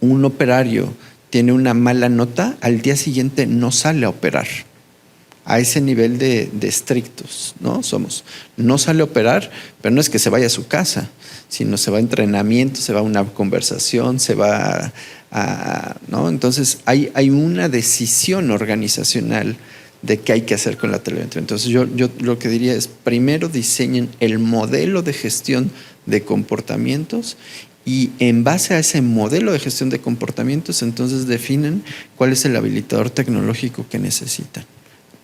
un operario tiene una mala nota, al día siguiente no sale a operar. A ese nivel de estrictos, ¿no? No sale a operar, pero no es que se vaya a su casa, sino se va a entrenamiento, se va a una conversación, se va ¿no? Entonces hay una decisión organizacional de qué hay que hacer con la telemetría. Entonces yo lo que diría es, primero diseñen el modelo de gestión de comportamientos y en base a ese modelo de gestión de comportamientos, entonces definen cuál es el habilitador tecnológico que necesitan,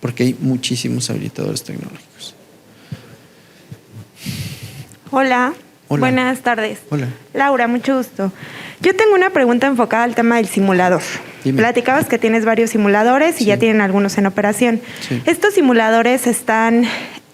porque hay muchísimos habilitadores tecnológicos. Hola. Buenas tardes. Hola. Laura, mucho gusto. Yo tengo una pregunta enfocada al tema del simulador. Dime. Platicabas que tienes varios simuladores y ya tienen algunos en operación. Sí. ¿Estos simuladores están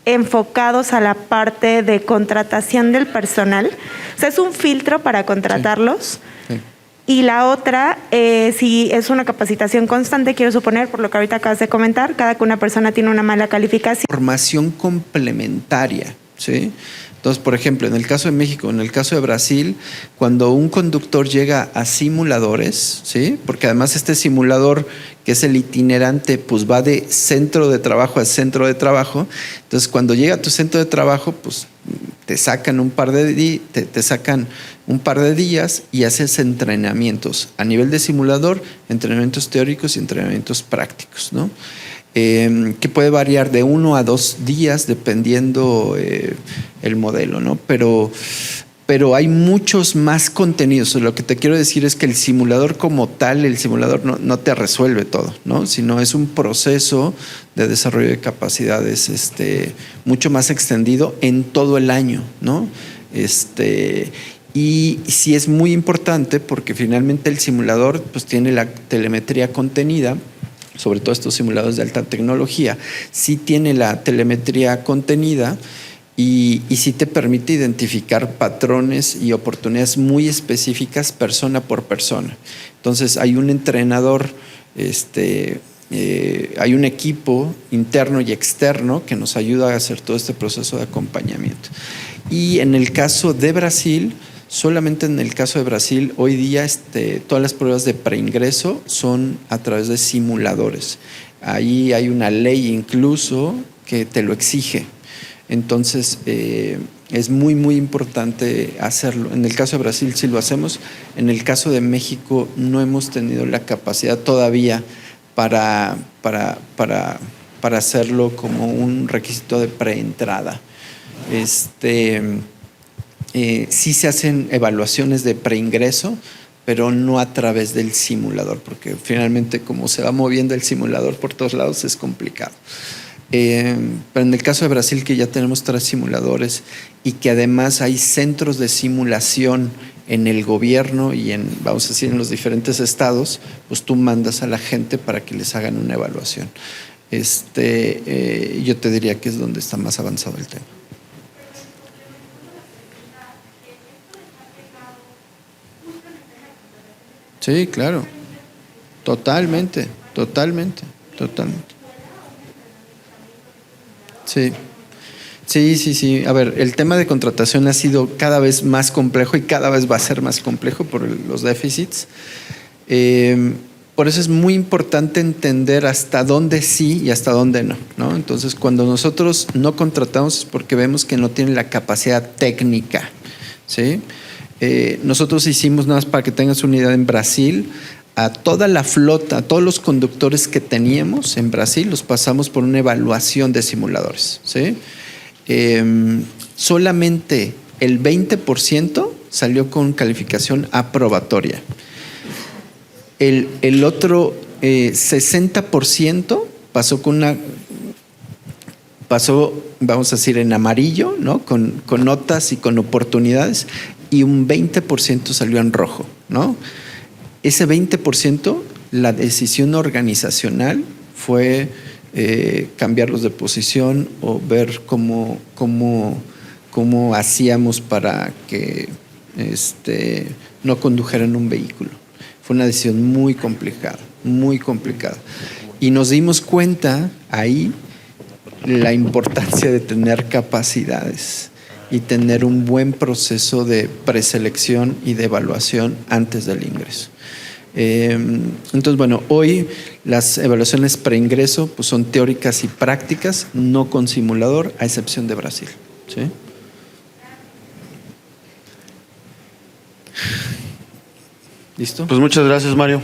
enfocados a la parte de contratación del personal? O sea, ¿es un filtro para contratarlos? Sí. Y la otra, si es una capacitación constante, quiero suponer, por lo que ahorita acabas de comentar, cada que una persona tiene una mala calificación. Formación complementaria, ¿sí? Entonces, por ejemplo, en el caso de México, en el caso de Brasil, cuando un conductor llega a simuladores, ¿sí? Porque además este simulador, que es el itinerante, pues va de centro de trabajo a centro de trabajo. Entonces, cuando llega a tu centro de trabajo, pues te sacan te sacan un par de días y haces entrenamientos a nivel de simulador, entrenamientos teóricos y entrenamientos prácticos, ¿no? Que puede variar de 1 a 2 días dependiendo el modelo, ¿no? Pero hay muchos más contenidos. Lo que te quiero decir es que el simulador como tal, el simulador no te resuelve todo, ¿no? Sino es un proceso de desarrollo de capacidades mucho más extendido en todo el año, ¿no? Y sí es muy importante porque finalmente el simulador pues tiene la telemetría contenida, sobre todo estos simuladores de alta tecnología, sí tiene la telemetría contenida y sí te permite identificar patrones y oportunidades muy específicas persona por persona. Entonces hay un entrenador, hay un equipo interno y externo que nos ayuda a hacer todo este proceso de acompañamiento. Y en el caso de Brasil, solamente en el caso de Brasil, hoy día todas las pruebas de preingreso son a través de simuladores. Ahí hay una ley incluso que te lo exige. Entonces, es muy, muy importante hacerlo. En el caso de Brasil sí lo hacemos. En el caso de México no hemos tenido la capacidad todavía para hacerlo como un requisito de preentrada. Sí se hacen evaluaciones de preingreso, pero no a través del simulador, porque finalmente como se va moviendo el simulador por todos lados es complicado. Pero en el caso de Brasil, que ya tenemos 3 simuladores y que además hay centros de simulación en el gobierno y vamos a decir, en los diferentes estados, pues tú mandas a la gente para que les hagan una evaluación. Yo te diría que es donde está más avanzado el tema. Sí, claro. Totalmente. Sí. A ver, el tema de contratación ha sido cada vez más complejo y cada vez va a ser más complejo por los déficits. Por eso es muy importante entender hasta dónde sí y hasta dónde no, ¿no? Entonces, cuando nosotros no contratamos es porque vemos que no tienen la capacidad técnica, ¿sí? Nosotros hicimos, nada más para que tengas una idea, en Brasil, a toda la flota, a todos los conductores que teníamos en Brasil, los pasamos por una evaluación de simuladores, ¿sí? Solamente el 20% salió con calificación aprobatoria. El otro 60% pasó, vamos a decir, en amarillo, ¿no? Con notas y con oportunidades, y un 20% salió en rojo, ¿no? Ese 20%, la decisión organizacional fue cambiarlos de posición o ver cómo hacíamos para que no condujeran un vehículo. Fue una decisión muy complicada. Y nos dimos cuenta ahí la importancia de tener capacidades y tener un buen proceso de preselección y de evaluación antes del ingreso. Entonces, bueno, hoy las evaluaciones preingreso pues son teóricas y prácticas, no con simulador, a excepción de Brasil, ¿sí? ¿Listo? Pues muchas gracias, Mario.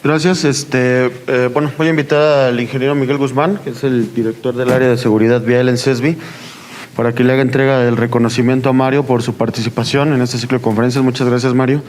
Gracias. Bueno, voy a invitar al ingeniero Miguel Guzmán, que es el director del área de seguridad vial en CESBI, para que le haga entrega del reconocimiento a Mario por su participación en este ciclo de conferencias. Muchas gracias, Mario.